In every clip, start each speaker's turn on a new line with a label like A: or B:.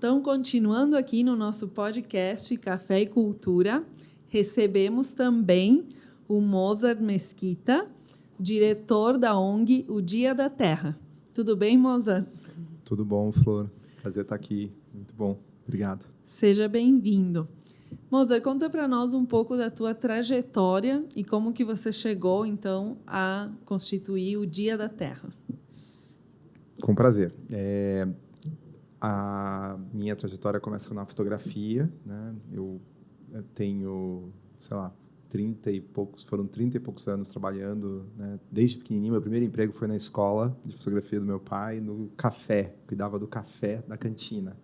A: Então, continuando aqui no nosso podcast Café e Cultura, recebemos também o Mozart Mesquita, diretor da ONG O Dia da Terra. Tudo bem, Mozart?
B: Tudo bom, Flor. Prazer estar aqui. Muito bom. Obrigado.
A: Seja bem-vindo. Mozart, conta para nós um pouco da tua trajetória e como que você chegou, então, a constituir o Dia da Terra.
B: Com prazer. A minha trajetória começa na fotografia, né? Eu tenho, sei lá, 30 e poucos anos trabalhando, né? Desde pequenininho. Meu primeiro emprego foi na escola de fotografia do meu pai, no café. Cuidava do café da cantina.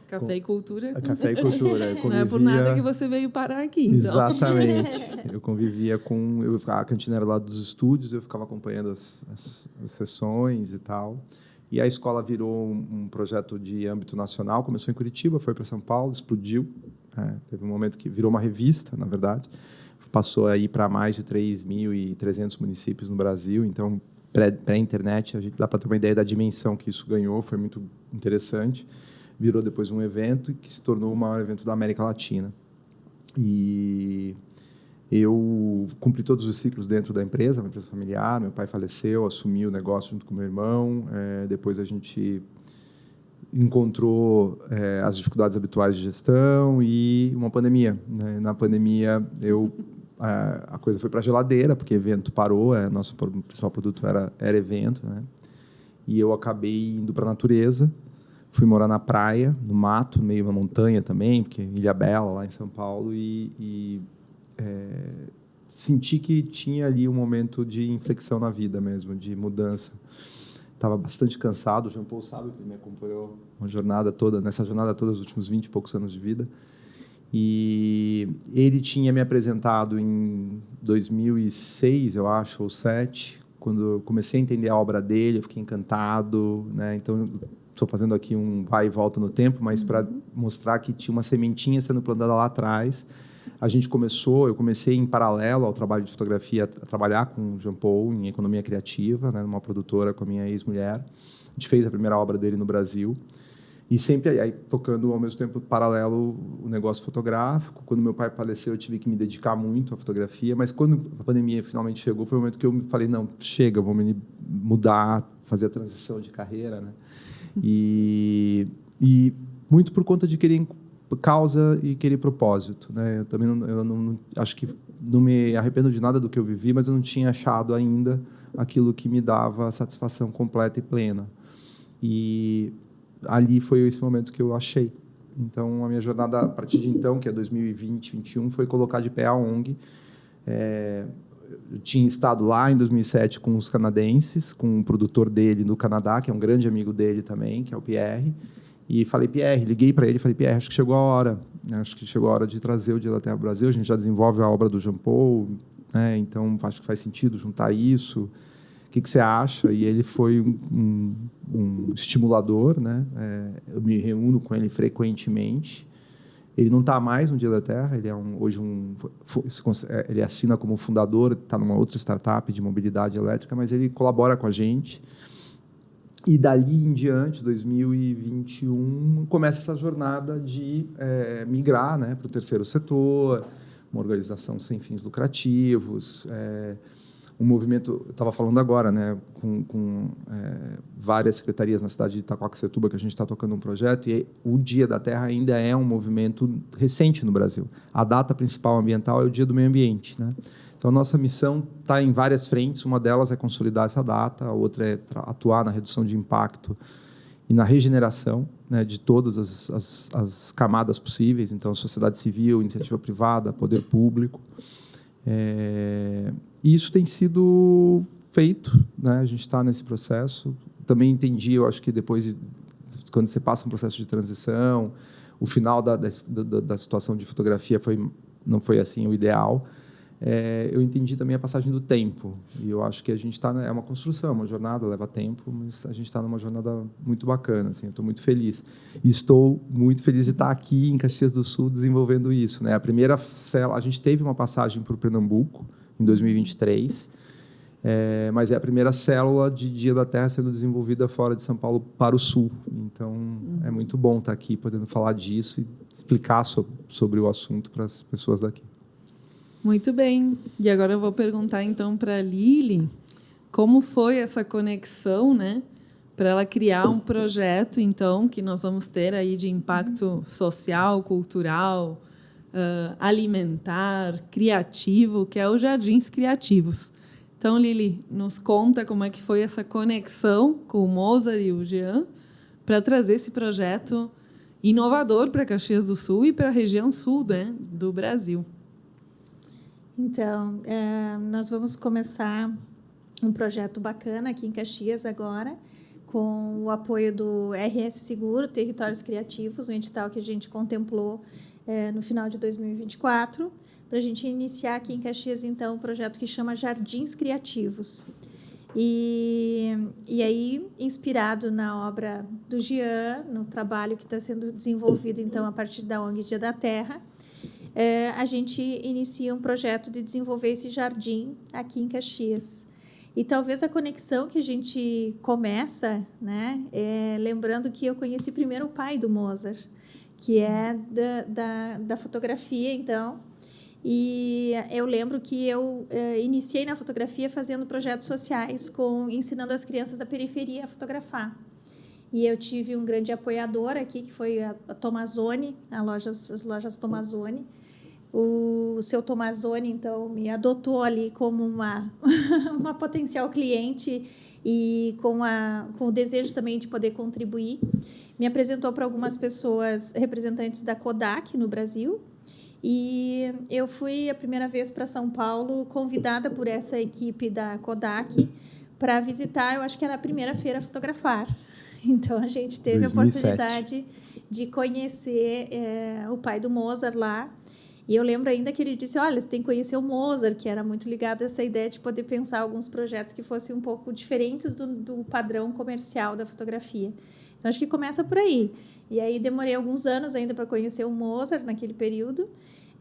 A: Café e cultura.
B: Café e cultura.
A: Não é por nada que você veio parar aqui, então.
B: Exatamente. Eu convivia com... A cantina era lá dos estúdios, eu ficava acompanhando as sessões e tal. E a escola virou um projeto de âmbito nacional, começou em Curitiba, foi para São Paulo, explodiu. Teve um momento que virou uma revista, na verdade. Passou aí para mais de 3.300 municípios no Brasil. Então, pré-internet, a gente dá para ter uma ideia da dimensão que isso ganhou, foi muito interessante. Virou depois um evento que se tornou o maior evento da América Latina. E eu cumpri todos os ciclos dentro da empresa, uma empresa familiar. Meu pai faleceu, assumi o negócio junto com meu irmão. Depois a gente encontrou as dificuldades habituais de gestão e uma pandemia, né? Na pandemia, a coisa foi para a geladeira, porque evento parou, nosso principal produto era evento, né? E eu acabei indo para a natureza. Fui morar na praia, no mato, meio na montanha também, porque Ilhabela, lá em São Paulo, e senti que tinha ali um momento de inflexão na vida mesmo, de mudança. Estava bastante cansado, o Jean Paul sabe, que me acompanhou nessa jornada toda, os últimos 20 e poucos anos de vida. E ele tinha me apresentado em 2006, eu acho, ou 2007, quando eu comecei a entender a obra dele, eu fiquei encantado, né? Então, estou fazendo aqui um vai e volta no tempo, mas para mostrar que tinha uma sementinha sendo plantada lá atrás. Eu comecei em paralelo ao trabalho de fotografia, a trabalhar com o Jean Paul em economia criativa, né, numa produtora com a minha ex-mulher. A gente fez a primeira obra dele no Brasil. E sempre aí, tocando ao mesmo tempo paralelo o negócio fotográfico. Quando meu pai faleceu, eu tive que me dedicar muito à fotografia, mas quando a pandemia finalmente chegou, foi o momento que eu me falei, não, chega, vou me mudar, fazer a transição de carreira, né? E muito por conta de querer causa e querer propósito, né? Eu também não acho que não me arrependo de nada do que eu vivi, mas eu não tinha achado ainda aquilo que me dava satisfação completa e plena. E ali foi esse momento que eu achei. Então, a minha jornada, a partir de então, que é 2020, 2021, foi colocar de pé a ONG. Eu tinha estado lá em 2007 com os canadenses, com um produtor dele no Canadá, que é um grande amigo dele também, que é o Pierre. E falei, Pierre, liguei para ele e falei, Pierre, acho que chegou a hora. Acho que chegou a hora de trazer o Dia da Terra ao Brasil. A gente já desenvolve a obra do Jean Paul, né? Então acho que faz sentido juntar isso. O que você acha? E ele foi um estimulador, né? Eu me reúno com ele frequentemente. Ele não está mais no Dia da Terra, ele é ele assina como fundador, está numa outra startup de mobilidade elétrica, mas ele colabora com a gente. E dali em diante, 2021, começa essa jornada de migrar, né, para o terceiro setor, uma organização sem fins lucrativos, um movimento, eu estava falando agora, né, com várias secretarias na cidade de Itaquaquecetuba, que a gente está tocando um projeto, e o Dia da Terra ainda é um movimento recente no Brasil. A data principal ambiental é o Dia do Meio Ambiente, né? Então, a nossa missão está em várias frentes. Uma delas é consolidar essa data, a outra é atuar na redução de impacto e na regeneração, né, de todas as camadas possíveis. Então, sociedade civil, iniciativa privada, poder público. E isso tem sido feito, né? A gente está nesse processo. Também entendi, eu acho que depois, quando você passa um processo de transição, o final da situação de fotografia não foi assim o ideal. Eu entendi também a passagem do tempo. E eu acho que a gente está... É uma construção, uma jornada, leva tempo, mas a gente está numa jornada muito bacana. Assim, eu estou muito feliz. E estou muito feliz de estar aqui em Caxias do Sul desenvolvendo isso, né? A primeira célula... A gente teve uma passagem por Pernambuco, em 2023. Mas é a primeira célula de Dia da Terra sendo desenvolvida fora de São Paulo para o Sul. Então, é muito bom estar aqui podendo falar disso e explicar sobre o assunto para as pessoas daqui.
A: Muito bem. E agora eu vou perguntar, então, para a Lili como foi essa conexão, né, para ela criar um projeto, então, que nós vamos ter aí de impacto social, cultural, alimentar, criativo, que é o Jardins Criativos. Então, Lili, nos conta como é que foi essa conexão com o Mozart e o Jean para trazer esse projeto inovador para Caxias do Sul e para a região sul, né, do Brasil.
C: Então, nós vamos começar um projeto bacana aqui em Caxias agora, com o apoio do RS Seguro, Territórios Criativos, um edital que a gente contemplou no final de 2024, para a gente iniciar aqui em Caxias, então, um projeto que chama Jardins Criativos. E aí, inspirado na obra do Jean, no trabalho que está sendo desenvolvido, então, a partir da ONG Dia da Terra, a gente inicia um projeto de desenvolver esse jardim aqui em Caxias. E talvez a conexão que a gente começa, né, lembrando que eu conheci primeiro o pai do Mozart, que é da fotografia, então. E eu lembro que eu iniciei na fotografia fazendo projetos sociais, ensinando as crianças da periferia a fotografar. E eu tive um grande apoiador aqui, que foi a Tomazoni, as lojas Tomazoni. O seu Tomazoni, então, me adotou ali como uma potencial cliente e com o desejo também de poder contribuir. Me apresentou para algumas pessoas, representantes da Kodak no Brasil, e eu fui a primeira vez para São Paulo, convidada por essa equipe da Kodak para visitar, eu acho que era a primeira feira Fotografar. Então, a gente teve 2007. A oportunidade de conhecer o pai do Mozart lá. E eu lembro ainda que ele disse, olha, você tem que conhecer o Mozart, que era muito ligado a essa ideia de poder pensar alguns projetos que fossem um pouco diferentes do padrão comercial da fotografia. Então, acho que começa por aí. E aí, demorei alguns anos ainda para conhecer o Mozart naquele período.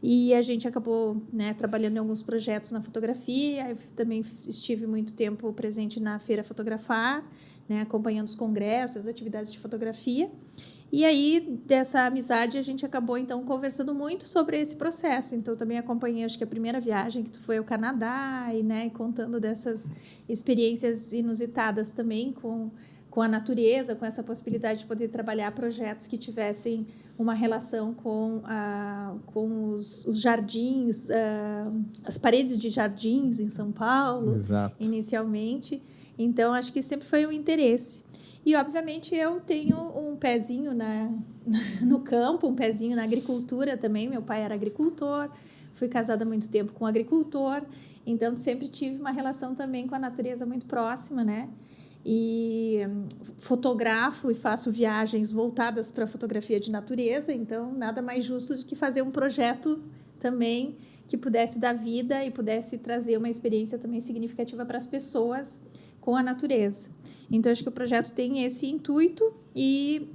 C: E a gente acabou, né, trabalhando em alguns projetos na fotografia. Eu também estive muito tempo presente na Feira Fotografar, né, acompanhando os congressos, as atividades de fotografia. E aí, dessa amizade, a gente acabou, então, conversando muito sobre esse processo. Então, também acompanhei, acho que a primeira viagem que tu foi ao Canadá, e, né, contando dessas experiências inusitadas também com a natureza, com essa possibilidade de poder trabalhar projetos que tivessem uma relação com os jardins, as paredes de jardins em São Paulo, Exato. Inicialmente. Então, acho que sempre foi um interesse. E, obviamente, eu tenho um pezinho no campo, um pezinho na agricultura também. Meu pai era agricultor, fui casada há muito tempo com um agricultor, então sempre tive uma relação também com a natureza muito próxima, né? E fotografo e faço viagens voltadas para a fotografia de natureza, então nada mais justo do que fazer um projeto também que pudesse dar vida e pudesse trazer uma experiência também significativa para as pessoas com a natureza. Então, acho que o projeto tem esse intuito e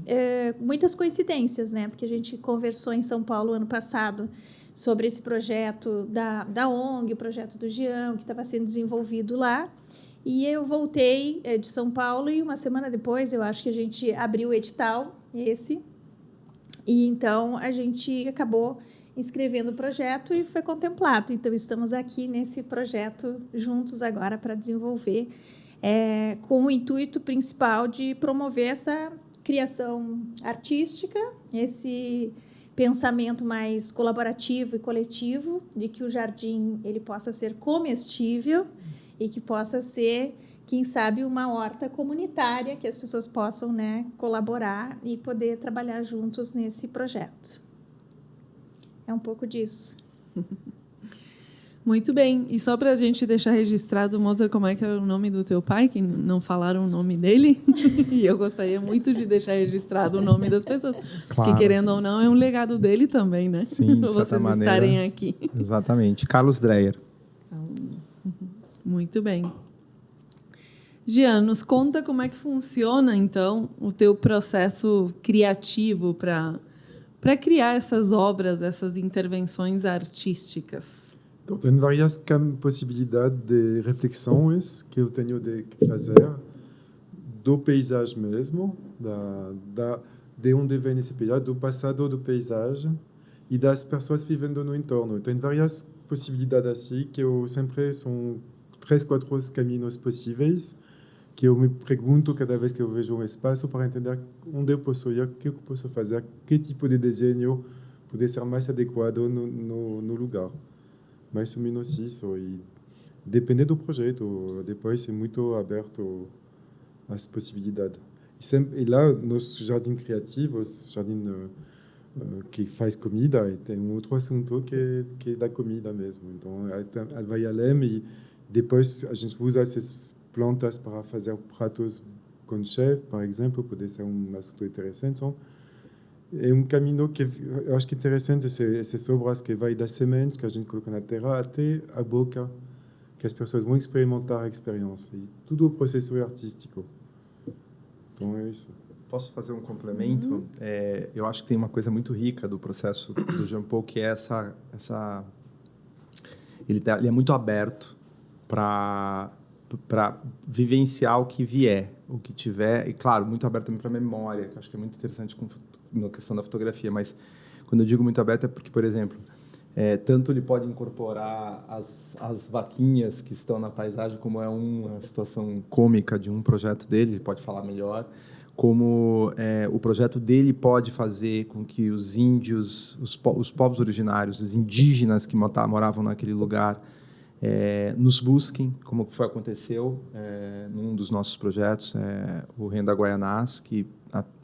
C: muitas coincidências, né? Porque a gente conversou em São Paulo ano passado sobre esse projeto da ONG, o projeto do Jean, que estava sendo desenvolvido lá. E eu voltei de São Paulo e uma semana depois, eu acho que a gente abriu o edital, esse. E então, a gente acabou inscrevendo o projeto e foi contemplado. Então, estamos aqui nesse projeto juntos agora para desenvolver, com o intuito principal de promover essa criação artística, esse pensamento mais colaborativo e coletivo, de que o jardim ele possa ser comestível e que possa ser, quem sabe, uma horta comunitária, que as pessoas possam, né, colaborar e poder trabalhar juntos nesse projeto. É um pouco disso.
A: Muito bem. E só para a gente deixar registrado, Mozart, como é que é o nome do teu pai? Que não falaram o nome dele. E eu gostaria muito de deixar registrado o nome das pessoas. Claro. Que, querendo ou não, é um legado dele também, né?
B: Sim, de
A: vocês
B: maneira,
A: estarem aqui.
B: Exatamente. Carlos Dreyer.
A: Muito bem. Jean, nos conta como é que funciona, então, o teu processo criativo para criar essas obras, essas intervenções artísticas.
D: Então, tem várias possibilidades de reflexões que eu tenho de fazer do paisagem mesmo, de onde vem esse paisagem, do passado do paisagem e das pessoas vivendo no entorno. Tem várias possibilidades assim que eu sempre são 3, 4 caminhos possíveis que eu me pergunto cada vez que eu vejo um espaço para entender onde eu posso ir, o que eu posso fazer, que tipo de desenho pode ser mais adequado no lugar. Mais ou menos isso. E depende do projeto. Depois é muito aberto às possibilidades. E lá, nos jardins criativos, jardim que faz comida, tem um outro assunto que é da comida mesmo. Então, ela vai além e depois a gente usa essas plantas para fazer pratos com chef, por exemplo, pode ser um assunto interessante. Então, é um caminho que eu acho que é interessante, essas obras que vai da semente que a gente coloca na terra até a boca, que as pessoas vão experimentar a experiência. E tudo o processo é artístico. Então, é isso.
B: Posso fazer um complemento? Eu acho que tem uma coisa muito rica do processo do Jean Paul, que é ele é muito aberto para vivenciar o que vier, o que tiver, e claro, muito aberto também para a memória, que eu acho que é muito interessante na questão da fotografia, mas quando eu digo muito aberto é porque, por exemplo, tanto ele pode incorporar as vaquinhas que estão na paisagem, como é uma situação cômica de um projeto dele, ele pode falar melhor, como o projeto dele pode fazer com que os índios, os povos originários, os indígenas que moravam naquele lugar, nos busquem, como aconteceu num dos nossos projetos, o Renda Guaianás, que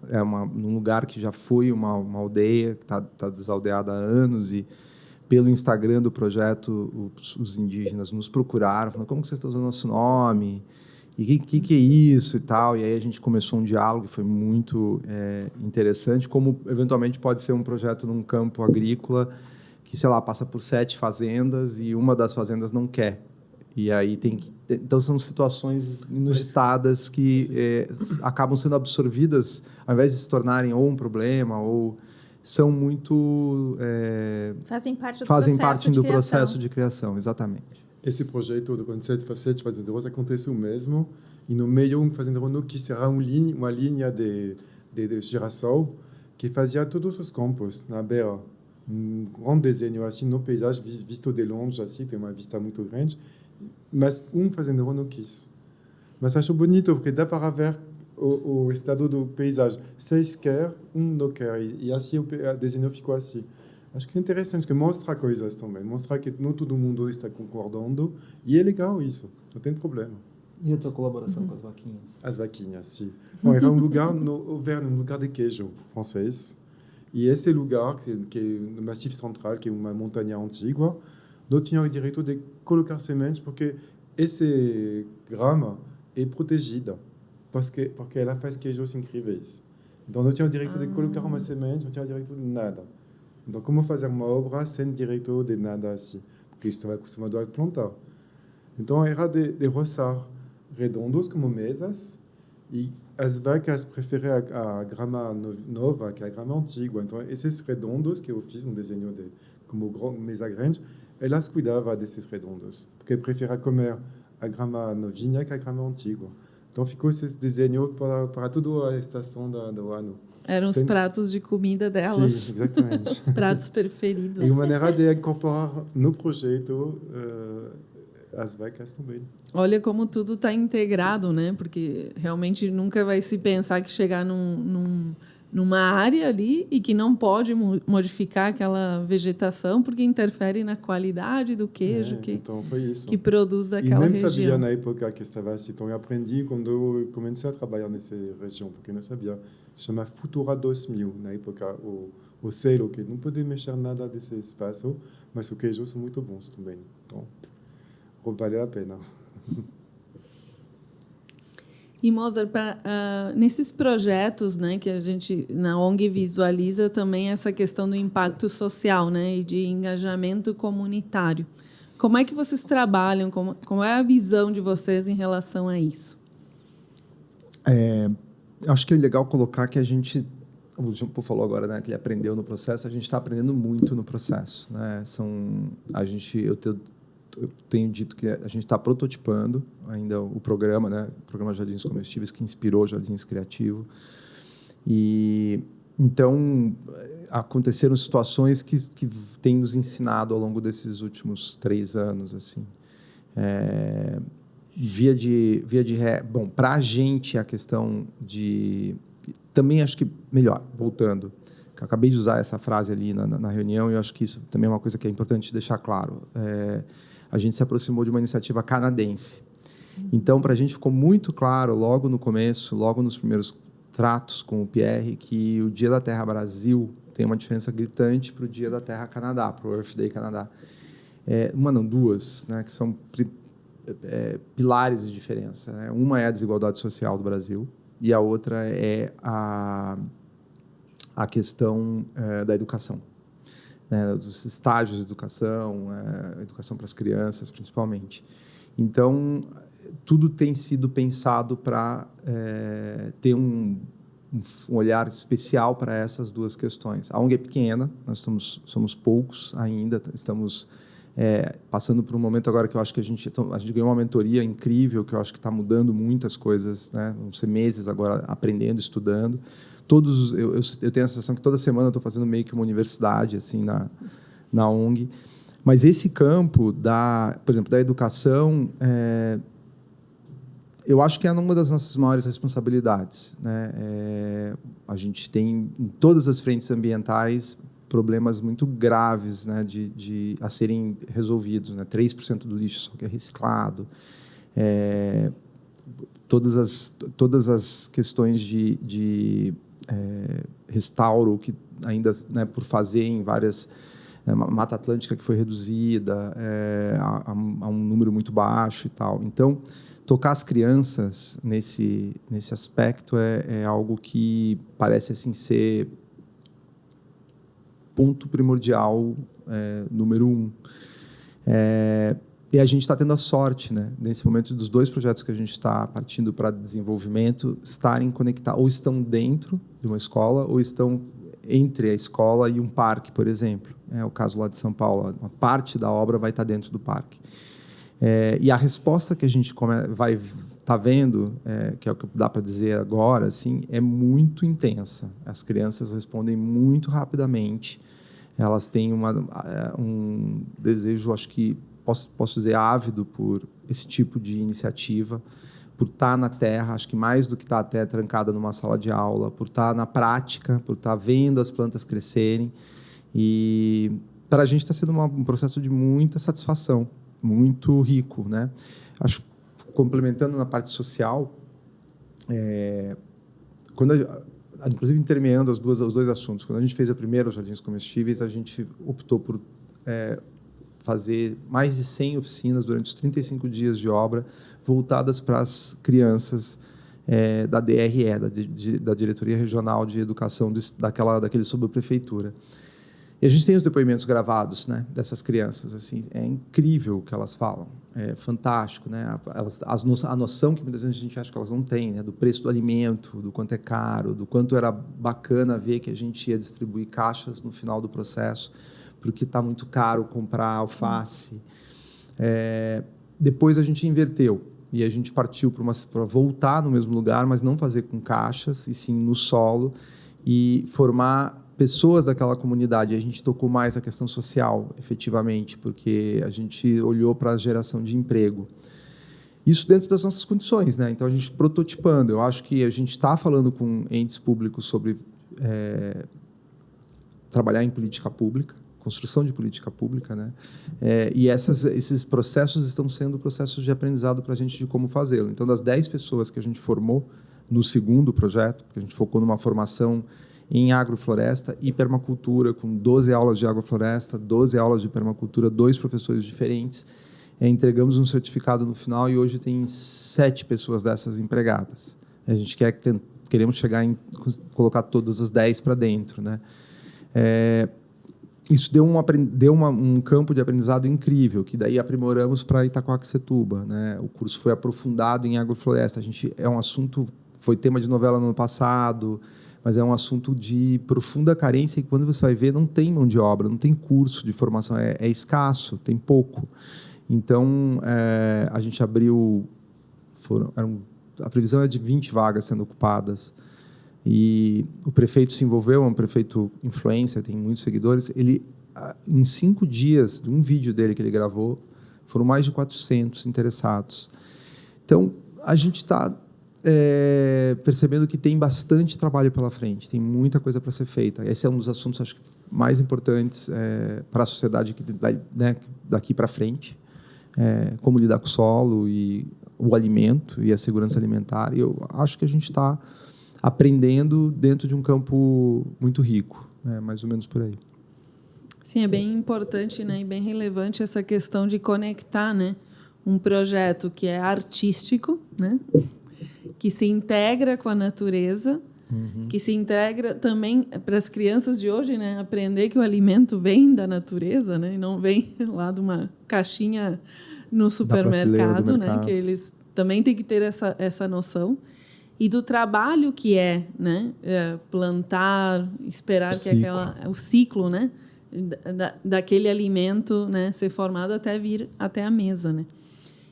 B: é num lugar que já foi uma aldeia, que está desaldeada há anos, e pelo Instagram do projeto, os indígenas nos procuraram, falando, como que vocês estão usando nosso nome? E o que é isso e tal? E aí a gente começou um diálogo que foi muito interessante, como eventualmente pode ser um projeto num campo agrícola que, sei lá, passa por 7 fazendas e uma das fazendas não quer. E aí então são situações inusitadas que acabam sendo absorvidas, ao invés de se tornarem ou um problema ou são muito
C: fazem parte
B: do processo de criação, exatamente.
D: Esse projeto do conceito de 7 fazendeiros aconteceu mesmo, e no meio um fazendeiro não quis será uma linha de girassol que fazia todos os campos na beira. Um grande desenho assim no paisagem, visto de longe, assim, tem uma vista muito grande, mas um fazendeiro não quis. Mas acho bonito, porque dá para ver o estado do paisagem. 6 quer, um não quer, e assim o desenho ficou assim. Acho que é interessante, que mostra coisas também, mostra que não todo mundo está concordando, e é legal isso, não tem problema.
B: E a tua colaboração com as vaquinhas?
D: As vaquinhas, sim. Bom, era um lugar no Auvergne, um lugar de queijo francês, e esse lugar, que é no Massif Central, que é uma montanha antiga, não tinha o direito de colocar sementes, porque essa grama é protegida, porque ela faz queijos incríveis. Então não tinha o direito de colocar uma semente, não tinha o direito de nada. Então, como fazer uma obra sem direito de nada assim? Porque estava acostumado a plantar. Então, era de roçar redondos como mesas, e as vacas preferiam a grama nova que a grama antiga. Então, esses redondos que eu fiz um desenho como mesa grande, elas cuidavam desses redondos, porque preferiam comer a grama novinha que a grama antiga. Então, ficou esse desenho para toda a estação do ano.
A: Eram os pratos de comida delas.
D: Sim, exatamente.
A: Os pratos preferidos.
D: E uma maneira de incorporar no projeto as vacas também.
A: Olha como tudo está integrado, né? Porque realmente nunca vai se pensar que chegar numa área ali e que não pode modificar aquela vegetação porque interfere na qualidade do queijo
D: então foi isso.
A: Que produz daquela região.
D: E nem sabia na época que estava assim. Então eu aprendi quando eu comecei a trabalhar nessa região, porque eu não sabia. Se chama Futura 2000, na época, o selo, que não pode mexer nada desse espaço, mas os queijos são muito bons também. Então, vale a pena.
A: E, Mozart, nesses projetos, né, que a gente, na ONG, visualiza também essa questão do impacto social, né, e de engajamento comunitário. Como é que vocês trabalham? Como é a visão de vocês em relação a isso?
B: Acho que é legal colocar que a gente o Jean Paul falou agora, né, que ele aprendeu no processo, a gente está aprendendo muito no processo, né? Eu tenho dito que a gente está prototipando ainda o programa, né, o programa Jardins Comestíveis, que inspirou Jardins Criativo. E então aconteceram situações que têm nos ensinado ao longo desses últimos 3 anos, assim. Bom, para a gente a questão de também acho que melhor, voltando, que eu acabei de usar essa frase ali na reunião, e eu acho que isso também é uma coisa que é importante deixar claro. A gente se aproximou de uma iniciativa canadense. Então, para a gente ficou muito claro, logo no começo, logo nos primeiros tratos com o Pierre, que o Dia da Terra Brasil tem uma diferença gritante para o Dia da Terra Canadá, para o Earth Day Canadá. Duas, né, que são pilares de diferença, né? Uma é a desigualdade social do Brasil e a outra é a questão da educação. Dos estágios de educação, educação para as crianças, principalmente. Então, tudo tem sido pensado para ter um olhar especial para essas duas questões. A ONG é pequena, nós somos poucos ainda, estamos passando por um momento agora que eu acho que a gente ganhou uma mentoria incrível, que eu acho que está mudando muitas coisas, né? Vão ser meses agora aprendendo, estudando. Eu tenho a sensação que toda semana eu estou fazendo meio que uma universidade assim na ONG, mas esse campo por exemplo, da educação, eu acho que é uma das nossas maiores responsabilidades, né? A gente tem em todas as frentes ambientais problemas muito graves, né, a serem resolvidos, né? 3% do lixo só que é reciclado, todas as questões de restauro que ainda, né, por fazer em várias Mata Atlântica que foi reduzida a um número muito baixo e tal. Então, tocar as crianças nesse aspecto é algo que parece assim ser ponto primordial, número 1. E a gente está tendo a sorte, né, nesse momento, dos 2 projetos que a gente está partindo para desenvolvimento estarem conectados, ou estão dentro de uma escola, ou estão entre a escola e um parque, por exemplo. É o caso lá de São Paulo, uma parte da obra vai estar dentro do parque. E a resposta que a gente vai estar vendo, que é o que dá para dizer agora, assim, é muito intensa. As crianças respondem muito rapidamente, elas têm um desejo, acho que posso dizer, ávido por esse tipo de iniciativa, por estar na terra, acho que mais do que estar até trancada numa sala de aula, por estar na prática, por estar vendo as plantas crescerem. E para a gente está sendo um processo de muita satisfação, muito rico, né? Acho, complementando na parte social, inclusive intermeando os dois assuntos, quando a gente fez a primeira, os Jardins Comestíveis, a gente optou por fazer mais de 100 oficinas durante os 35 dias de obra voltadas para as crianças da DRE, da Diretoria Regional de Educação daquele subprefeitura. E a gente tem os depoimentos gravados, né, dessas crianças. Assim, é incrível o que elas falam, é fantástico, né? A noção que muitas vezes a gente acha que elas não têm, né, do preço do alimento, do quanto é caro, do quanto era bacana ver que a gente ia distribuir caixas no final do processo, porque está muito caro comprar alface. Depois a gente inverteu e a gente partiu para voltar no mesmo lugar, mas não fazer com caixas, e sim no solo, e formar pessoas daquela comunidade. A gente tocou mais a questão social, efetivamente, porque a gente olhou para a geração de emprego. Isso dentro das nossas condições, né? Então, a gente prototipando. Eu acho que a gente está falando com entes públicos sobre trabalhar em política pública, construção de política pública, né? E esses processos estão sendo processos de aprendizado para a gente de como fazê-lo. Então, das 10 pessoas que a gente formou no segundo projeto, que a gente focou numa formação em agrofloresta e permacultura, com 12 aulas de agrofloresta, 12 aulas de permacultura, 2 professores diferentes. Entregamos um certificado no final e hoje tem 7 pessoas dessas empregadas. A gente queremos chegar em colocar todas as 10 para dentro, né? Isso deu um campo de aprendizado incrível, que daí aprimoramos para Itaquaquecetuba, né? O curso foi aprofundado em agrofloresta. É um assunto, foi tema de novela no ano passado, mas é um assunto de profunda carência e quando você vai ver, não tem mão de obra, não tem curso de formação, é escasso, tem pouco. Então, a gente abriu, a previsão é de 20 vagas sendo ocupadas, e o prefeito se envolveu, é um prefeito influencer, tem muitos seguidores, ele, em 5 dias, de um vídeo dele que ele gravou, foram mais de 400 interessados. Então, a gente está percebendo que tem bastante trabalho pela frente, tem muita coisa para ser feita. Esse é um dos assuntos, acho que, mais importantes para a sociedade que vai, né, daqui para frente, como lidar com o solo e o alimento e a segurança alimentar. E eu acho que a gente está aprendendo dentro de um campo muito rico, mais ou menos por aí.
A: Sim, é bem importante, né, e bem relevante essa questão de conectar, né, um projeto que é artístico, né, que se integra com a natureza, que se integra também para as crianças de hoje, né, aprender que o alimento vem da natureza, né, e não vem lá de uma caixinha no supermercado, né, que eles também têm que ter essa noção. E do trabalho que né, plantar, esperar o ciclo, né, daquele alimento, né, ser formado até vir até a mesa, né.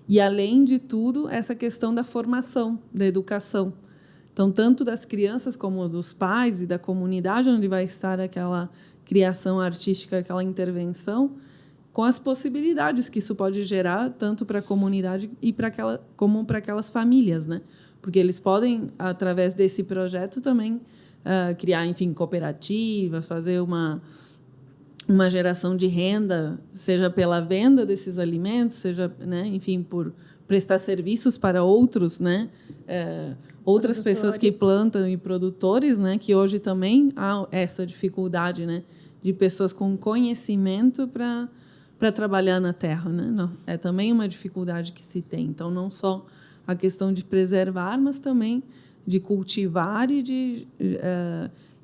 A: E além de tudo, essa questão da formação, da educação. Então, tanto das crianças como dos pais e da comunidade onde vai estar aquela criação artística, aquela intervenção, com as possibilidades que isso pode gerar tanto para a comunidade e como para aquelas famílias, né? Porque eles podem, através desse projeto, também criar, enfim, cooperativas, fazer uma geração de renda, seja pela venda desses alimentos, seja, né, enfim, por prestar serviços para outros, né, outras pessoas que plantam e produtores, né, que hoje também há essa dificuldade, né, de pessoas com conhecimento para trabalhar na terra, né? Não, é também uma dificuldade que se tem. Então, não só a questão de preservar, mas também de cultivar e de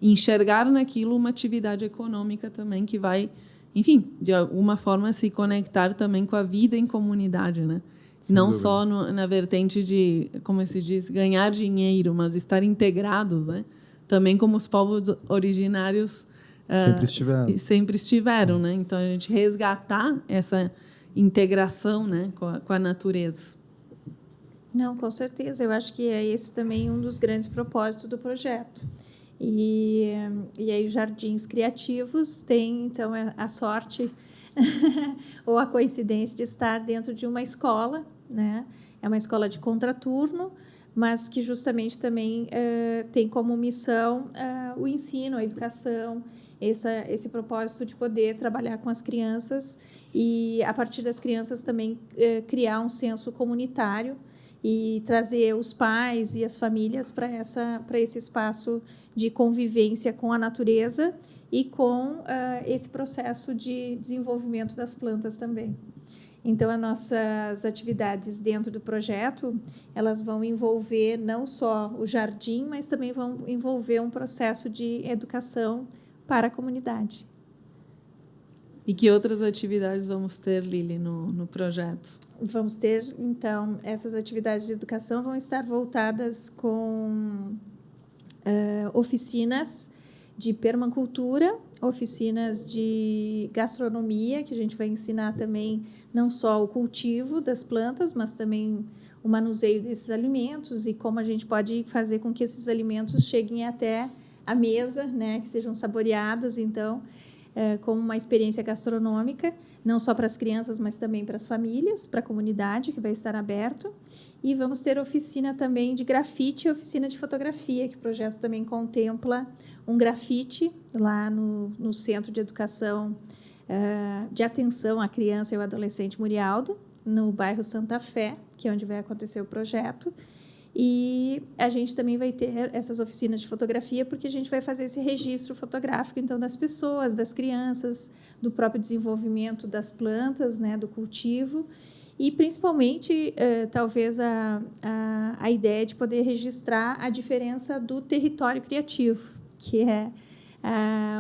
A: enxergar naquilo uma atividade econômica também que vai, enfim, de alguma forma se conectar também com a vida em comunidade, né? Não só na vertente de, como se diz, ganhar dinheiro, mas estar integrados, né? Também como os povos originários sempre estiveram, né? Então, a gente resgatar essa integração, né, com a natureza.
C: Não, com certeza. Eu acho que é esse também um dos grandes propósitos do projeto. E aí os Jardins Criativos têm, então, a sorte ou a coincidência de estar dentro de uma escola, né? É uma escola de contraturno, mas que justamente também tem como missão o ensino, a educação, esse propósito de poder trabalhar com as crianças e, a partir das crianças, também criar um senso comunitário e trazer os pais e as famílias para esse espaço de convivência com a natureza e com esse processo de desenvolvimento das plantas também. Então, as nossas atividades dentro do projeto, elas vão envolver não só o jardim, mas também vão envolver um processo de educação para a comunidade.
A: E que outras atividades vamos ter, Lili, no projeto?
C: Vamos ter, então, essas atividades de educação vão estar voltadas com oficinas de permacultura, oficinas de gastronomia, que a gente vai ensinar também não só o cultivo das plantas, mas também o manuseio desses alimentos e como a gente pode fazer com que esses alimentos cheguem até a mesa, né, que sejam saboreados, então, como uma experiência gastronômica, não só para as crianças, mas também para as famílias, para a comunidade, que vai estar aberto. E vamos ter oficina também de grafite e oficina de fotografia, que o projeto também contempla um grafite lá no Centro de Educação de Atenção à Criança e ao Adolescente Murialdo, no bairro Santa Fé, que é onde vai acontecer o projeto. E a gente também vai ter essas oficinas de fotografia, porque a gente vai fazer esse registro fotográfico, então, das pessoas, das crianças, do próprio desenvolvimento das plantas, né, do cultivo, e, principalmente, talvez a ideia de poder registrar a diferença do território criativo, que é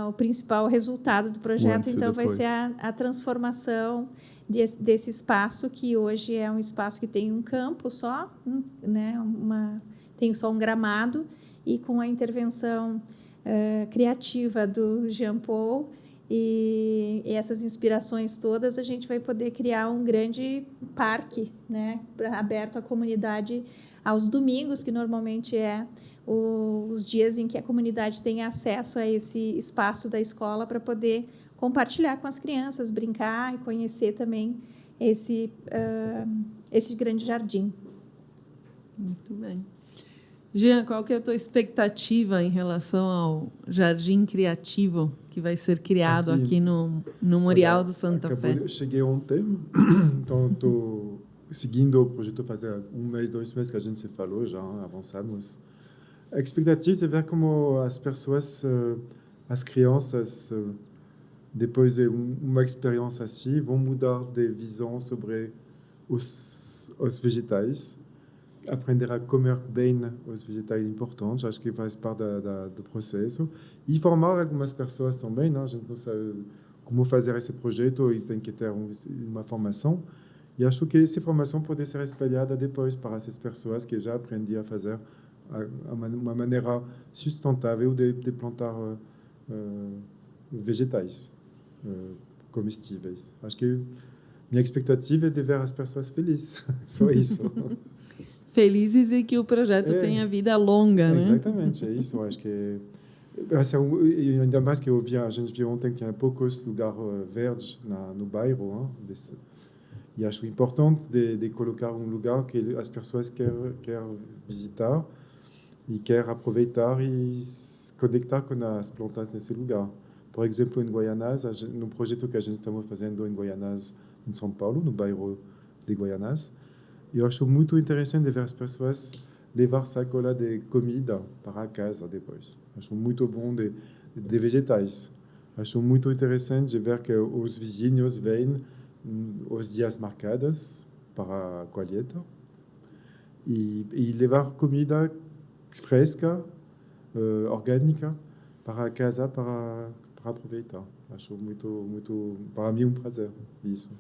C: o principal resultado do projeto. Então, vai ser a transformação desse espaço, que hoje é um espaço que tem um campo só, né, tem só um gramado, e com a intervenção criativa do Jean Paul e essas inspirações todas, a gente vai poder criar um grande parque, né, aberto à comunidade aos domingos, que normalmente os dias em que a comunidade tem acesso a esse espaço da escola para poder compartilhar com as crianças, brincar e conhecer também esse grande jardim.
A: Muito bem. Jean, qual que é a tua expectativa em relação ao jardim criativo que vai ser criado aqui no Memorial do Santa Fé?
D: Eu cheguei ontem, então estou seguindo o projeto fazer 1 mês, 2 meses que a gente se falou, já avançamos. A expectativa é ver como as pessoas, as crianças, depois de uma experiência assim, vão mudar de visão sobre os vegetais, aprender a comer bem os vegetais importantes, acho que faz parte do processo, e formar algumas pessoas também, né? A gente não sabe como fazer esse projeto e tem que ter uma formação, e acho que essa formação pode ser espalhada depois para essas pessoas que já aprendiam a fazer uma maneira sustentável de plantar vegetais comestíveis. Acho que minha expectativa é de ver as pessoas felizes, só isso.
A: Felizes e que o projeto tenha vida longa, né?
D: Exatamente, é isso. Acho que ainda mais que a gente viu ontem que há poucos lugares verdes no bairro, e acho importante de colocar um lugar que as pessoas querem visitar e querem aproveitar e se conectar com as plantas nesse lugar. Por exemplo, em Guaianás, no projeto que a gente estamos fazendo em Guaianás, em São Paulo, no bairro de Guaianás, eu acho muito interessante ver as pessoas levar sacola de comida para casa depois. Acho muito bom de vegetais. Acho muito interessante ver que os vizinhos vêm os dias marcados para a colheita e levar comida fresca, orgânica, para casa para aproveitar. Acho muito, para mim, um prazer isso.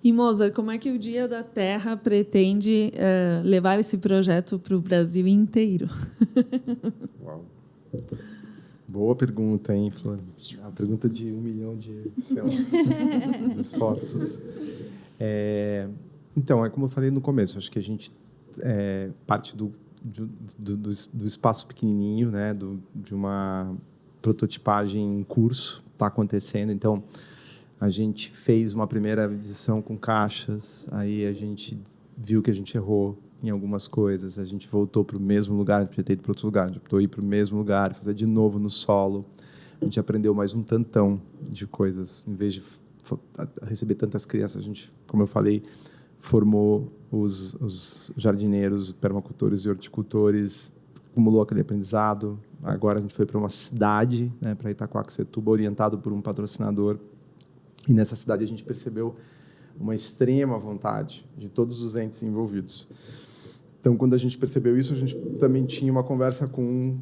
A: E, Mozart, como é que o Dia da Terra pretende levar esse projeto para o Brasil inteiro?
B: Uau. Boa pergunta, hein, Flor? A pergunta de 1 milhão de esforços. Então, é como eu falei no começo, acho que a gente parte do espaço pequenininho, né, de uma prototipagem em curso, está acontecendo. Então, a gente fez uma primeira visão com caixas, aí a gente viu que a gente errou em algumas coisas, a gente voltou para o mesmo lugar, a gente podia ter ido para outro lugar, a gente optou ir para o mesmo lugar, fazer de novo no solo. A gente aprendeu mais um tantão de coisas. Em vez de receber tantas crianças, a gente, como eu falei, formou os jardineiros, permacultores e horticultores, acumulou aquele aprendizado. Agora a gente foi para uma cidade, né, para Itaquaquecetuba, orientado por um patrocinador. E nessa cidade a gente percebeu uma extrema vontade de todos os entes envolvidos. Então, quando a gente percebeu isso, a gente também tinha uma conversa com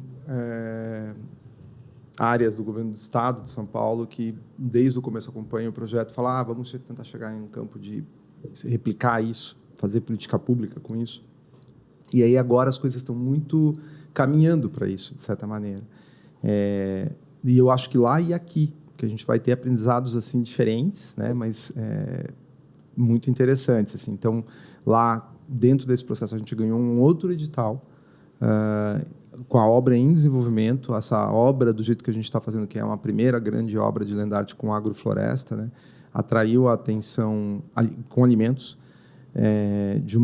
B: áreas do governo do estado de São Paulo que, desde o começo, acompanham o projeto, falam, vamos tentar chegar em um campo de replicar isso, fazer política pública com isso. E aí, agora, as coisas estão muito caminhando para isso, de certa maneira. E eu acho que lá e aqui, que a gente vai ter aprendizados assim diferentes, né, mas muito interessantes. Assim. Então, lá, dentro desse processo, a gente ganhou um outro edital com a obra em desenvolvimento. Essa obra, do jeito que a gente está fazendo, que é uma primeira grande obra de land art com agrofloresta, né, atraiu a atenção com alimentos de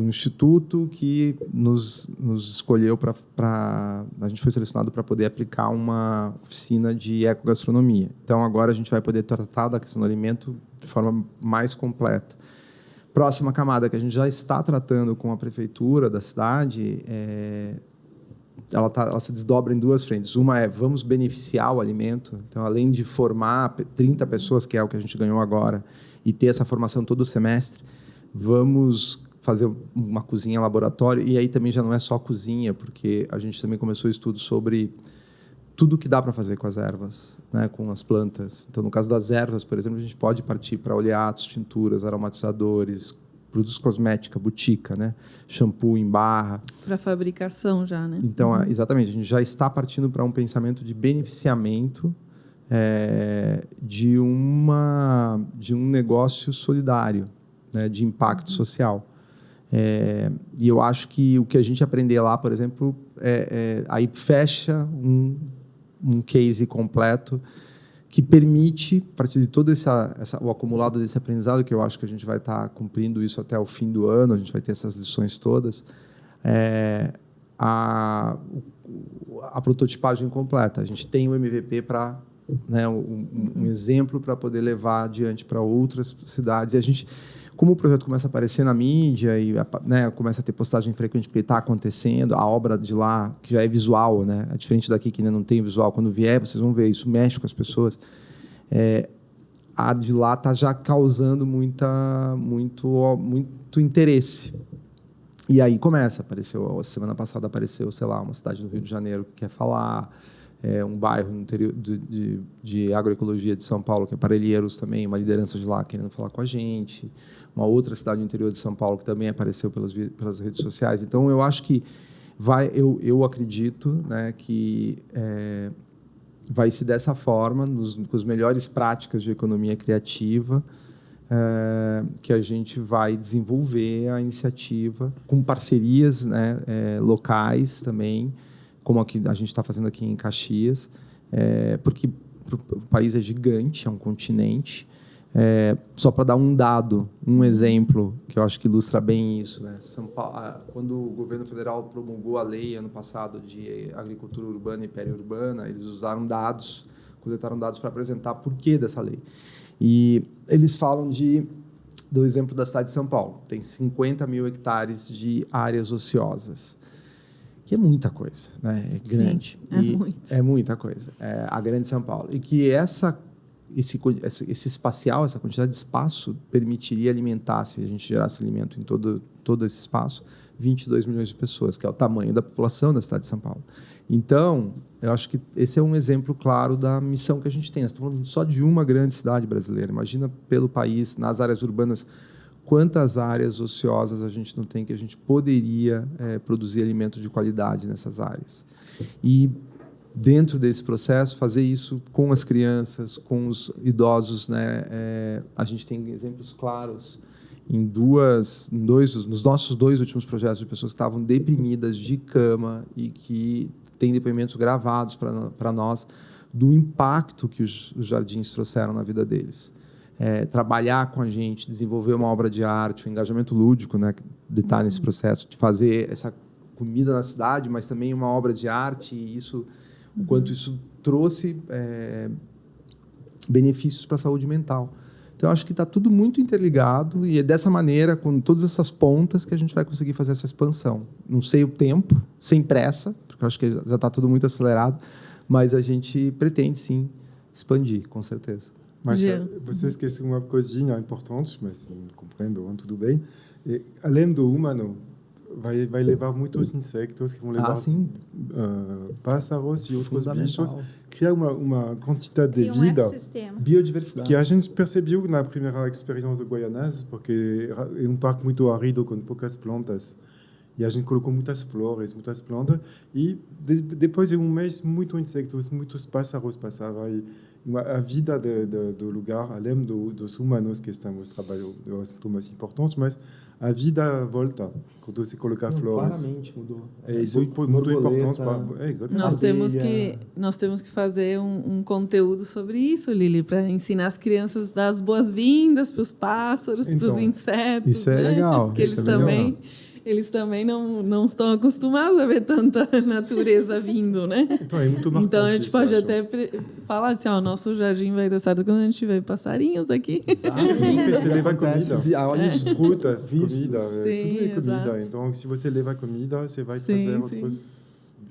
B: um instituto que nos escolheu a gente foi selecionado para poder aplicar uma oficina de ecogastronomia. Então, agora a gente vai poder tratar da questão do alimento de forma mais completa. Próxima camada que a gente já está tratando com a prefeitura da cidade, ela se desdobra em 2 frentes. Uma é, vamos beneficiar o alimento. Então, além de formar 30 pessoas, que é o que a gente ganhou agora, e ter essa formação todo semestre, vamos fazer uma cozinha laboratório, e aí também já não é só cozinha, porque a gente também começou estudo sobre tudo que dá para fazer com as ervas, né, com as plantas. Então, no caso das ervas, por exemplo, a gente pode partir para oleatos, tinturas, aromatizadores, produtos cosmética, botica, né? Shampoo em barra.
A: Para fabricação já, né?
B: Então, exatamente, a gente já está partindo para um pensamento de beneficiamento de um negócio solidário, né? De impacto social. E eu acho que o que a gente aprender lá, por exemplo, aí fecha um case completo que permite, a partir de todo o acumulado desse aprendizado, que eu acho que a gente vai estar cumprindo isso até o fim do ano, a gente vai ter essas lições todas, a prototipagem completa. A gente tem um MVP para, né, um exemplo para poder levar adiante para outras cidades. E a gente, como o projeto começa a aparecer na mídia e, né, começa a ter postagem frequente porque está acontecendo, a obra de lá, que já é visual, né, é diferente daqui que ainda não tem visual, quando vier vocês vão ver, isso mexe com as pessoas. A de lá está já causando muito interesse. E aí apareceu, semana passada apareceu, sei lá, uma cidade no Rio de Janeiro que quer falar, um bairro no interior de agroecologia de São Paulo, que é Parelheiros também, uma liderança de lá querendo falar com a gente, uma outra cidade no interior de São Paulo que também apareceu pelas redes sociais. Então, eu acho que eu acredito, né, que vai ser dessa forma, com as melhores práticas de economia criativa, que a gente vai desenvolver a iniciativa com parcerias, né, locais também, como a gente está fazendo aqui em Caxias, porque o país é gigante, é um continente. Só para dar um dado, um exemplo, que eu acho que ilustra bem isso, né? São Paulo, quando o governo federal promulgou a lei ano passado de agricultura urbana e periurbana, eles coletaram dados para apresentar por que dessa lei. E eles falam do exemplo da cidade de São Paulo. Tem 50 mil hectares de áreas ociosas, que é muita coisa, né? É grande.
A: Sim, muito.
B: É muita coisa. A grande São Paulo. E que esse espacial, essa quantidade de espaço permitiria alimentar, se a gente gerasse alimento em todo esse espaço, 22 milhões de pessoas, que é o tamanho da população da cidade de São Paulo. Então, eu acho que esse é um exemplo claro da missão que a gente tem. Nós estamos falando só de uma grande cidade brasileira. Imagina pelo país, nas áreas urbanas, quantas áreas ociosas a gente não tem que a gente poderia produzir alimentos de qualidade nessas áreas. E, dentro desse processo, fazer isso com as crianças, com os idosos, né? A gente tem exemplos claros nos nossos 2 últimos projetos de pessoas que estavam deprimidas de cama e que têm depoimentos gravados para nós do impacto que os jardins trouxeram na vida deles. Trabalhar com a gente, desenvolver uma obra de arte, o engajamento lúdico, né, de estar nesse processo, de fazer essa comida na cidade, mas também uma obra de arte, e o quanto isso trouxe benefícios para a saúde mental. Então, eu acho que está tudo muito interligado e é dessa maneira, com todas essas pontas, que a gente vai conseguir fazer essa expansão. Não sei o tempo, sem pressa, porque eu acho que já está tudo muito acelerado, mas a gente pretende, sim, expandir, com certeza.
D: Mas você esqueceu uma coisinha importante, mas compreendo, tudo bem. Além do humano, vai levar muitos insectos que vão levar pássaros e outros bichos, criar uma quantidade de vida,
B: biodiversidade,
D: que a gente percebeu na primeira experiência do Guaianás, porque é um parque muito árido com poucas plantas. E a gente colocou muitas flores, muitas plantas, e depois de um mês, muitos insectos, muitos pássaros passavam. E a vida do lugar, além dos humanos que estamos trabalhando, é o assunto mais importante, mas a vida volta quando você coloca flores.
B: Claramente mudou.
D: Isso é muito importante.
A: Nós temos que fazer um conteúdo sobre isso, Lili, para ensinar as crianças a dar as boas-vindas para os pássaros, para os insetos.
B: Isso é legal.
A: Porque eles também não estão acostumados a ver tanta natureza vindo, né?
D: Então, é muito marcante.
A: Então, a gente pode até falar assim, nosso jardim vai dar certo quando a gente tiver passarinhos aqui.
D: Exato. Você leva comida.
B: Olha,
D: frutas, comida.
A: Sim,
D: tudo é comida.
A: Exato.
D: Então, se você leva comida, você vai trazer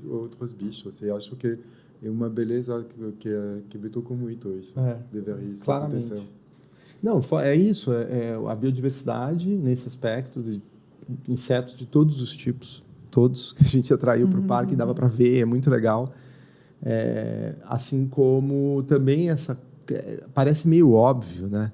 D: outros bichos. Eu acho que é uma beleza que me tocou muito isso. Deveria acontecer.
B: Não, é isso. A biodiversidade nesse aspecto de insetos de todos os tipos, todos que a gente atraiu para o parque, dava para ver, é muito legal. Assim como também parece meio óbvio, né?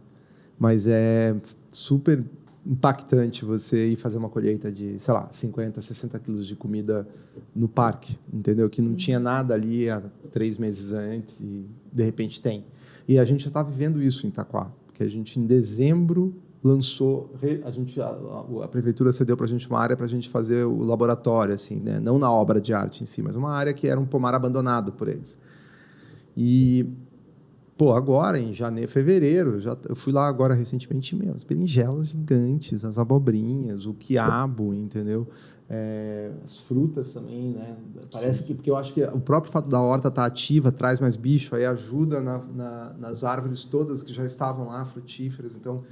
B: Mas é super impactante você ir fazer uma colheita de, sei lá, 50, 60 quilos de comida no parque, entendeu? Que não tinha nada ali há 3 meses antes e, de repente, tem. E a gente já está vivendo isso em Itaquá, porque a gente, em dezembro, lançou... A prefeitura cedeu para a gente uma área para a gente fazer o laboratório, assim, né? Não na obra de arte em si, mas uma área que era um pomar abandonado por eles. E... Pô, agora, em janeiro, fevereiro, eu fui lá agora recentemente, as berinjelas gigantes, as abobrinhas, o quiabo, entendeu? As frutas também, né? Parece que, porque eu acho que o próprio fato da horta estar ativa, traz mais bicho, aí ajuda nas árvores todas que já estavam lá, frutíferas. Então,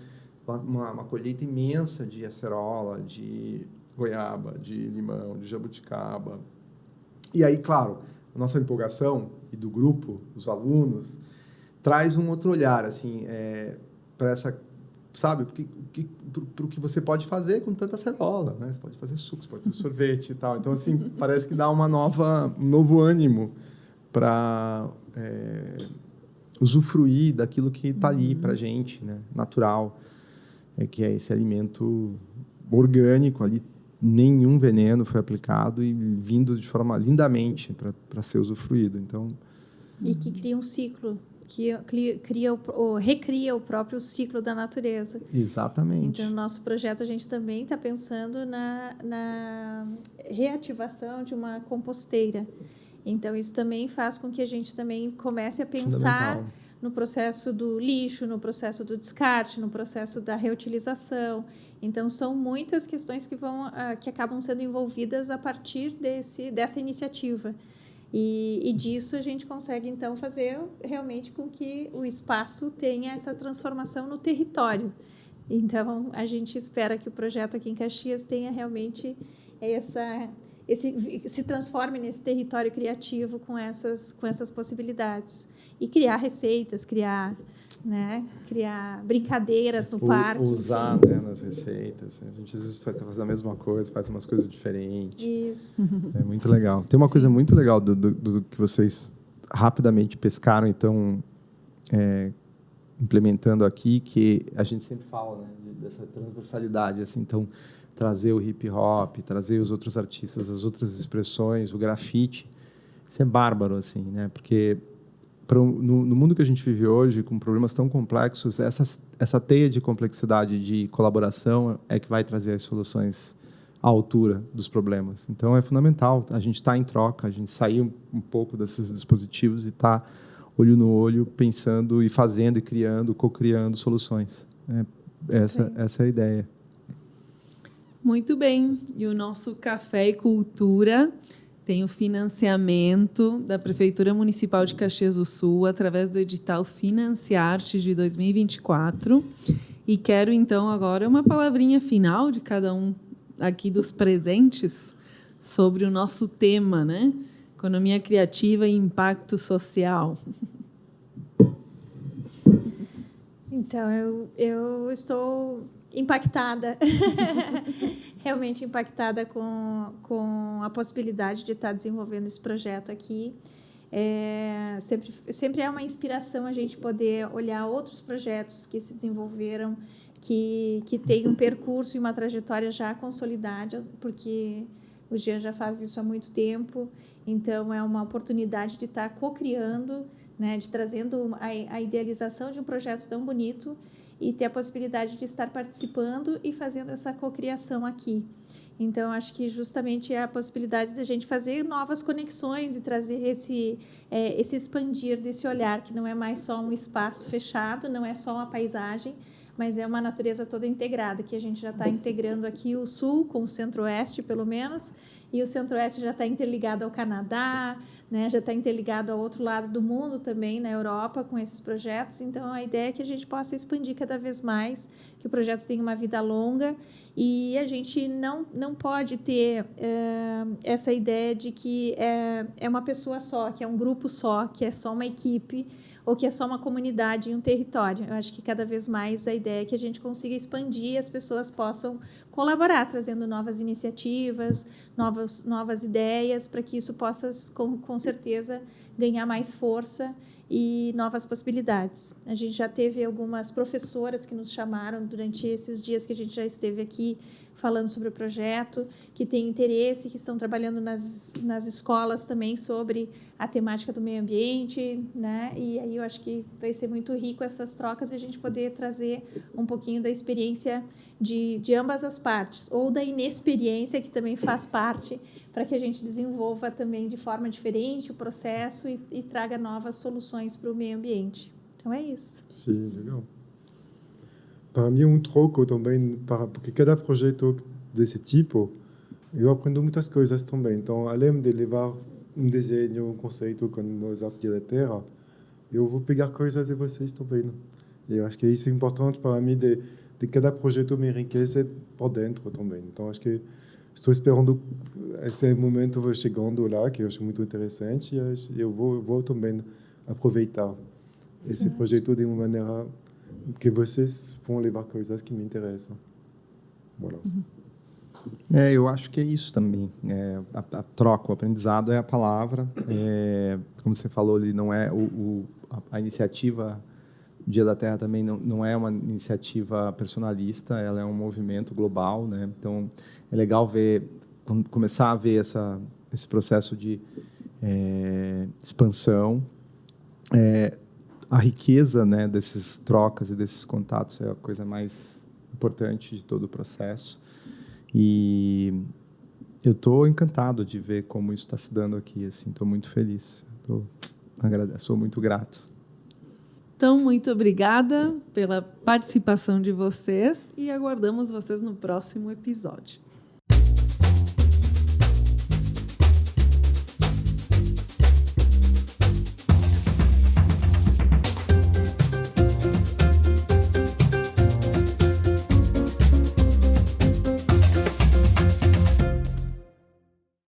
B: uma colheita imensa de acerola, de goiaba, de limão, de jabuticaba. E aí, claro, a nossa empolgação e do grupo, os alunos... traz um outro olhar, assim, para essa, sabe, para o que você pode fazer com tanta acerola, né? Você pode fazer suco, você pode fazer sorvete e tal. Então, assim, parece que dá um novo ânimo para usufruir daquilo que está ali para a gente, né? Natural, que é esse alimento orgânico ali, nenhum veneno foi aplicado e vindo de forma lindamente para ser usufruído. Então,
C: e que cria um ciclo, que recria o próprio ciclo da natureza.
B: Exatamente.
C: Então, no nosso projeto, a gente também está pensando na reativação de uma composteira. Então, isso também faz com que a gente também comece a pensar no processo do lixo, no processo do descarte, no processo da reutilização. Então, são muitas questões que acabam sendo envolvidas a partir dessa iniciativa. E disso a gente consegue, então, fazer realmente com que o espaço tenha essa transformação no território. Então, a gente espera que o projeto aqui em Caxias tenha realmente se transforme nesse território criativo com essas possibilidades. E criar receitas, criar brincadeiras no parque.
B: Usar, né, nas receitas. A gente às vezes faz a mesma coisa, faz umas coisas diferentes.
C: Isso.
B: É muito legal. Tem uma coisa muito legal do que vocês rapidamente pescaram e estão implementando aqui, que a gente sempre fala, né, dessa transversalidade. Assim, então, trazer o hip hop, trazer os outros artistas, as outras expressões, o grafite. Isso é bárbaro, assim, né? Porque no mundo que a gente vive hoje, com problemas tão complexos, essa teia de complexidade, de colaboração, é que vai trazer as soluções à altura dos problemas. Então, é fundamental a gente estar em troca, a gente sair um pouco desses dispositivos e estar olho no olho, pensando e fazendo e criando, co-criando soluções. Essa é a ideia.
A: Muito bem. E o nosso Café e Cultura tem o financiamento da Prefeitura Municipal de Caxias do Sul através do edital Financiarte de 2024. E quero, então, agora uma palavrinha final de cada um aqui dos presentes sobre o nosso tema, né? Economia criativa e impacto social.
C: Então, eu estou impactada, realmente impactada com a possibilidade de estar desenvolvendo esse projeto aqui. Sempre é uma inspiração a gente poder olhar outros projetos que se desenvolveram, que têm um percurso e uma trajetória já consolidada, porque o Jean já faz isso há muito tempo. Então, é uma oportunidade de estar co-criando, né, de trazendo a idealização de um projeto tão bonito e ter a possibilidade de estar participando e fazendo essa cocriação aqui. Então, acho que justamente é a possibilidade de a gente fazer novas conexões e trazer esse expandir desse olhar, que não é mais só um espaço fechado, não é só uma paisagem, mas é uma natureza toda integrada, que a gente já está integrando aqui o Sul com o Centro-Oeste, pelo menos, e o Centro-Oeste já está interligado ao Canadá, né, já está interligado ao outro lado do mundo também, na Europa, com esses projetos. Então, a ideia é que a gente possa expandir cada vez mais, que o projeto tenha uma vida longa, e a gente não pode ter essa ideia de que é uma pessoa só, que é um grupo só, que é só uma equipe, ou que é só uma comunidade em um território. Eu acho que cada vez mais a ideia é que a gente consiga expandir e as pessoas possam colaborar, trazendo novas iniciativas, novas ideias, para que isso possa, com certeza, ganhar mais força e novas possibilidades. A gente já teve algumas professoras que nos chamaram durante esses dias que a gente já esteve aqui falando sobre o projeto, que têm interesse, que estão trabalhando nas escolas também sobre a temática do meio ambiente, né? E aí eu acho que vai ser muito rico essas trocas e a gente poder trazer um pouquinho da experiência de ambas as partes, ou da inexperiência, que também faz parte, para que a gente desenvolva também de forma diferente o processo e traga novas soluções para o meio ambiente. Então é isso.
D: Sim, legal. Para mim, um troco também, porque cada projeto desse tipo, eu aprendo muitas coisas também. Então, além de levar um desenho, um conceito como Mozart Dia da Terra, eu vou pegar coisas de vocês também. Né? E eu acho que isso é importante para mim, de cada projeto me enriquecer por dentro também. Então, acho que estou esperando esse momento chegando lá, que eu acho muito interessante, e eu vou também aproveitar esse projeto de uma maneira que vocês vão levar coisas que me interessam. Voilà.
B: Eu acho que é isso também. A troca, o aprendizado é a palavra. Como você falou ali, não é a iniciativa Dia da Terra também não é uma iniciativa personalista, ela é um movimento global, né? Então, é legal começar a ver esse processo de expansão. A riqueza, né, dessas trocas e desses contatos é a coisa mais importante de todo o processo. E eu estou encantado de ver como isso está se dando aqui. Estou muito feliz. Sou muito grato.
A: Então, muito obrigada pela participação de vocês e aguardamos vocês no próximo episódio.